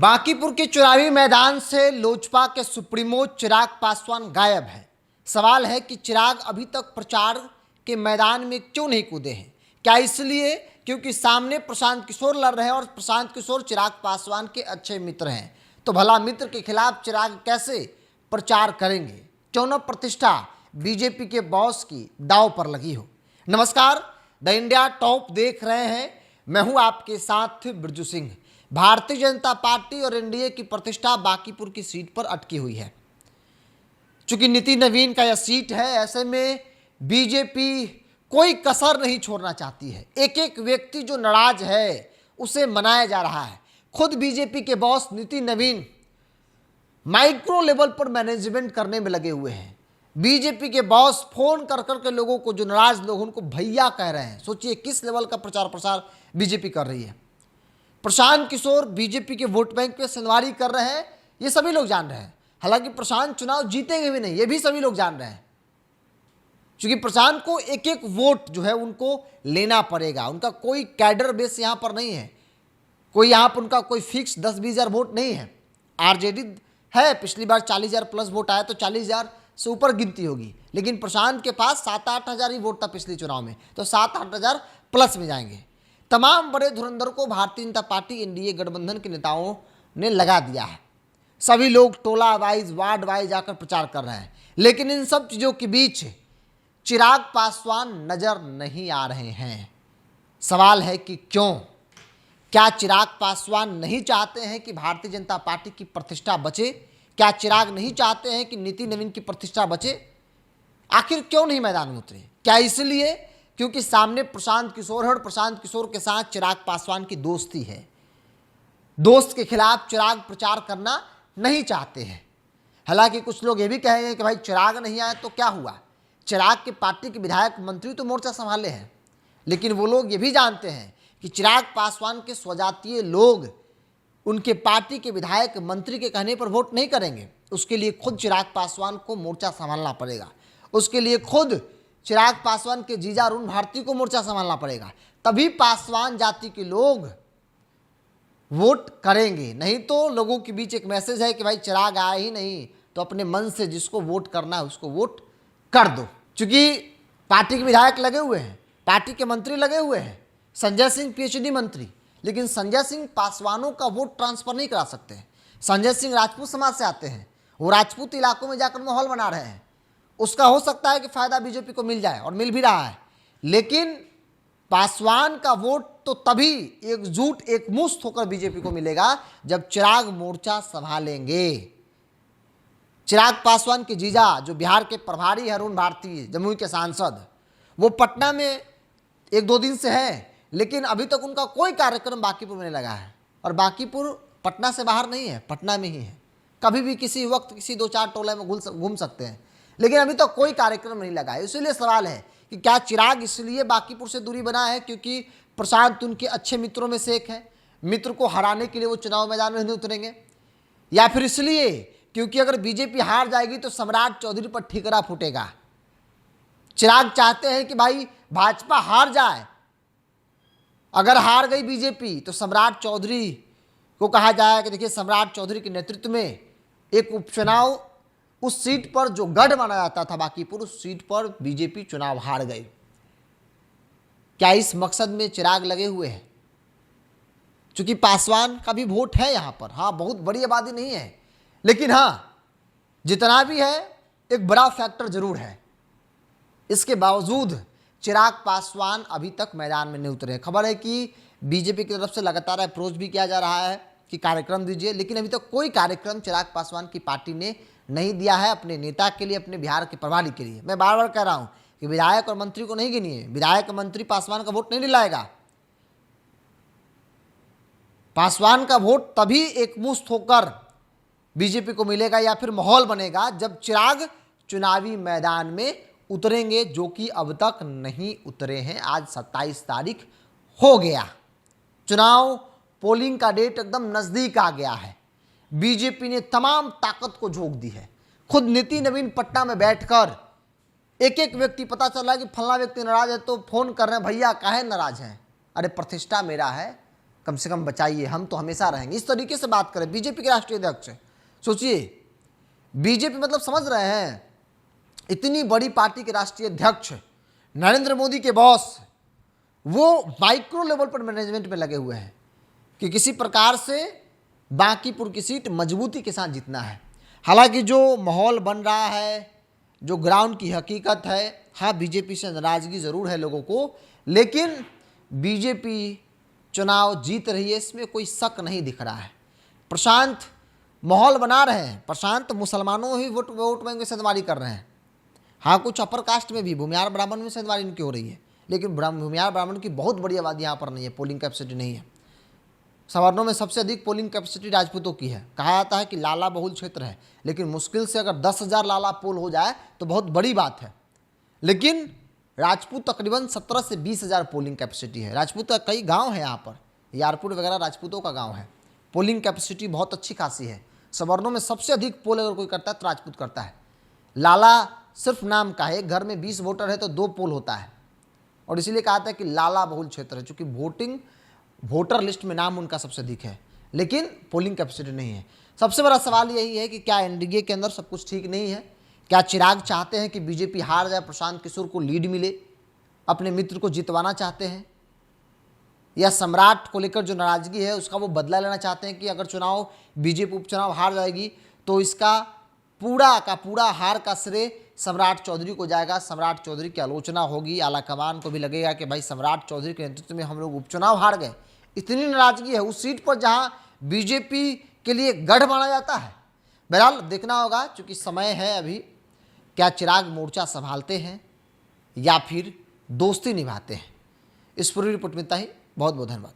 बांकीपुर के चुनावी मैदान से लोजपा के सुप्रीमो चिराग पासवान गायब है। सवाल है कि चिराग अभी तक प्रचार के मैदान में क्यों नहीं कूदे हैं? क्या इसलिए क्योंकि सामने प्रशांत किशोर लड़ रहे हैं और प्रशांत किशोर चिराग पासवान के अच्छे मित्र हैं, तो भला मित्र के खिलाफ चिराग कैसे प्रचार करेंगे? क्यों न प्रतिष्ठा बीजेपी के बॉस की दांव पर लगी हो। नमस्कार, द इंडिया टॉप देख रहे हैं, मैं हूं आपके साथ बिरजू सिंह। भारतीय जनता पार्टी और एनडीए की प्रतिष्ठा बांकीपुर की सीट पर अटकी हुई है। चूंकि नीति नवीन का यह सीट है, ऐसे में बीजेपी कोई कसर नहीं छोड़ना चाहती है। एक एक व्यक्ति जो नाराज है उसे मनाया जा रहा है। खुद बीजेपी के बॉस नीति नवीन माइक्रो लेवल पर मैनेजमेंट करने में लगे हुए हैं। बीजेपी के बॉस फोन कर करके लोगों को, जो नाराज लोग उनको भैया कह रहे हैं। सोचिए किस लेवल का प्रचार प्रसार बीजेपी कर रही है। प्रशांत किशोर बीजेपी के वोट बैंक पे सनवारी कर रहे हैं, ये सभी लोग जान रहे हैं। हालांकि प्रशांत चुनाव जीतेंगे भी नहीं, ये भी सभी लोग जान रहे हैं। क्योंकि प्रशांत को एक एक वोट जो है उनको लेना पड़ेगा। उनका कोई कैडर बेस यहाँ पर नहीं है, कोई यहाँ पर उनका कोई फिक्स 10-20 हज़ार वोट नहीं है। आरजेडी है, पिछली बार 40,000 प्लस वोट आया तो 40,000 से ऊपर गिनती होगी, लेकिन प्रशांत के पास 7-8 हज़ार ही वोट था पिछले चुनाव में, तो 7-8 हज़ार प्लस में जाएंगे। तमाम बड़े धुरंधर को भारतीय जनता पार्टी एनडीए गठबंधन के नेताओं ने लगा दिया है। सभी लोग टोला वाइज, वार्ड वाइज जाकर प्रचार कर रहे हैं, लेकिन इन सब चीज़ों के बीच चिराग पासवान नजर नहीं आ रहे हैं। सवाल है कि क्यों? क्या चिराग पासवान नहीं चाहते हैं कि भारतीय जनता पार्टी की प्रतिष्ठा बचे? क्या चिराग नहीं चाहते हैं कि नीति नवीन की प्रतिष्ठा बचे? आखिर क्यों नहीं मैदान में उतरे? क्या इसलिए क्योंकि सामने प्रशांत किशोर है और प्रशांत किशोर के साथ चिराग पासवान की दोस्ती है? दोस्त के खिलाफ चिराग प्रचार करना नहीं चाहते हैं। हालांकि कुछ लोग ये भी कहेंगे कि भाई चिराग नहीं आए तो क्या हुआ, चिराग के पार्टी के विधायक मंत्री तो मोर्चा संभाले हैं। लेकिन वो लोग ये भी जानते हैं कि चिराग पासवान के स्वजातीय लोग उनके पार्टी के विधायक मंत्री के कहने पर वोट नहीं करेंगे। उसके लिए खुद चिराग पासवान को मोर्चा संभालना पड़ेगा। उसके लिए खुद चिराग पासवान के जीजा अरुण भारती को मोर्चा संभालना पड़ेगा, तभी पासवान जाति के लोग वोट करेंगे। नहीं तो लोगों के बीच एक मैसेज है कि भाई चिराग आया ही नहीं तो अपने मन से जिसको वोट करना है उसको वोट कर दो। क्योंकि पार्टी के विधायक लगे हुए हैं, पार्टी के मंत्री लगे हुए हैं, संजय सिंह पीएचडी मंत्री, लेकिन संजय सिंह पासवानों का वोट ट्रांसफर नहीं करा सकते हैं। संजय सिंह राजपूत समाज से आते हैं, वो राजपूत इलाकों में जाकर माहौल बना रहे हैं। उसका हो सकता है कि फायदा बीजेपी को मिल जाए और मिल भी रहा है, लेकिन पासवान का वोट तो तभी एकजुट एकमुश्त होकर बीजेपी को मिलेगा जब चिराग मोर्चा संभालेंगे। चिराग पासवान के जीजा जो बिहार के प्रभारी है अरुण भारती, जमुई के सांसद, वो पटना में 1-2 दिन से है, लेकिन अभी तक उनका कोई कार्यक्रम बांकीपुर में नहीं लगा है। और बांकीपुर पटना से बाहर नहीं है, पटना में ही है। कभी भी किसी वक्त किसी 2-4 टोले में घूम सकते हैं, लेकिन अभी तक कोई कार्यक्रम नहीं लगा है। इसलिए सवाल है कि क्या चिराग इसलिए बांकीपुर से दूरी बनाए है क्योंकि प्रशांत उनके अच्छे मित्रों में से एक है, मित्र को हराने के लिए वो चुनाव मैदान में नहीं उतरेंगे, या फिर इसलिए क्योंकि अगर बीजेपी हार जाएगी तो सम्राट चौधरी पर ठिकरा फूटेगा। चिराग चाहते हैं कि भाई भाजपा हार जाए, अगर हार गई बीजेपी तो सम्राट चौधरी को कहा जाए कि देखिए सम्राट चौधरी के नेतृत्व में एक उपचुनाव, उस सीट पर जो गढ़ माना जाता था बांकीपुर, उस सीट पर बीजेपी चुनाव हार गई। क्या इस मकसद में चिराग लगे हुए हैं? क्योंकि पासवान का भी वोट है यहाँ पर, हाँ बहुत बड़ी आबादी नहीं है, लेकिन हाँ जितना भी है एक बड़ा फैक्टर जरूर है। इसके बावजूद चिराग पासवान अभी तक मैदान में नहीं उतरे। खबर है कि बीजेपी की तरफ से लगातार अप्रोच भी किया जा रहा है कि कार्यक्रम दीजिए, लेकिन अभी तक कोई कार्यक्रम चिराग पासवान की पार्टी ने नहीं दिया है अपने नेता के लिए, अपने बिहार के प्रभारी के लिए। मैं बार बार कह रहा हूं कि विधायक और मंत्री को नहीं गिनिए, विधायक मंत्री पासवान का वोट नहीं दिलाएगा। पासवान का वोट तभी एकमुश्त होकर बीजेपी को मिलेगा या फिर माहौल बनेगा जब चिराग चुनावी मैदान में उतरेंगे, जो कि अब तक नहीं उतरे हैं। आज 27 तारीख हो गया, चुनाव पोलिंग का डेट एकदम नजदीक आ गया है। बीजेपी ने तमाम ताकत को झोंक दी है। खुद नीति नवीन पटना में बैठकर एक एक व्यक्ति, पता चला कि फला व्यक्ति नाराज है तो फोन कर रहे हैं, भैया काहे नाराज हैं? अरे प्रतिष्ठा मेरा है, कम से कम बचाइए, हम तो हमेशा रहेंगे। इस तरीके से बात करें। बीजेपी के राष्ट्रीय अध्यक्ष है, सोचिए, बीजेपी मतलब समझ रहे हैं, इतनी बड़ी पार्टी के राष्ट्रीय अध्यक्ष नरेंद्र मोदी के बॉस, वो माइक्रो लेवल पर मैनेजमेंट में लगे हुए हैं कि किसी प्रकार से बांकीपुर की सीट मजबूती के साथ जीतना है। हालांकि जो माहौल बन रहा है, जो ग्राउंड की हकीकत है, हाँ बीजेपी से नाराजगी ज़रूर है लोगों को, लेकिन बीजेपी चुनाव जीत रही है, इसमें कोई शक नहीं दिख रहा है। प्रशांत माहौल बना रहे हैं, प्रशांत मुसलमानों ही वोट बैंक में सेंधमारी कर रहे हैं। हाँ कुछ अपर कास्ट में भी, भूमियार ब्राह्मण में सेंधमारी इनकी हो रही है, लेकिन भूमियार ब्राह्मण की बहुत बड़ी आबादी यहाँ पर नहीं है, पोलिंग कैपेसिटी नहीं है। सवर्णों में सबसे अधिक पोलिंग कैपेसिटी राजपूतों की है। कहा जाता है कि लाला बहुल क्षेत्र है, लेकिन मुश्किल से अगर 10,000 लाला पोल हो जाए तो बहुत बड़ी बात है। लेकिन राजपूत तकरीबन 17 से 20,000 पोलिंग कैपेसिटी है। राजपूत का कई गांव है यहाँ पर, यारपुर वगैरह राजपूतों का गांव है। पोलिंग कैपेसिटी बहुत अच्छी खासी है। सवर्णों में सबसे अधिक पोल अगर कोई करता है तो राजपूत करता है। लाला सिर्फ नाम का है, एक घर में 20 वोटर है तो 2 पोल होता है, और इसीलिए कहा था कि लाला बहुल क्षेत्र है, चूँकि वोटर लिस्ट में नाम उनका सबसे अधिक है, लेकिन पोलिंग कैपेसिटी नहीं है। सबसे बड़ा सवाल यही है कि क्या एनडीए के अंदर सब कुछ ठीक नहीं है? क्या चिराग चाहते हैं कि बीजेपी हार जाए, प्रशांत किशोर को लीड मिले, अपने मित्र को जितवाना चाहते हैं, या सम्राट को लेकर जो नाराजगी है उसका वो बदला लेना चाहते हैं कि अगर चुनाव बीजेपी उपचुनाव हार जाएगी तो इसका पूरा का पूरा हार का श्रेय सम्राट चौधरी को जाएगा, सम्राट चौधरी की आलोचना होगी, आलाकमान को भी लगेगा कि भाई सम्राट चौधरी के नेतृत्व में हम लोग उपचुनाव हार गए। इतनी नाराजगी है उस सीट पर जहां बीजेपी के लिए गढ़ माना जाता है। बहरहाल देखना होगा, चूँकि समय है अभी, क्या चिराग मोर्चा संभालते हैं या फिर दोस्ती निभाते हैं। इस पूरी रिपोर्ट में इतना ही। बहुत बहुत धन्यवाद।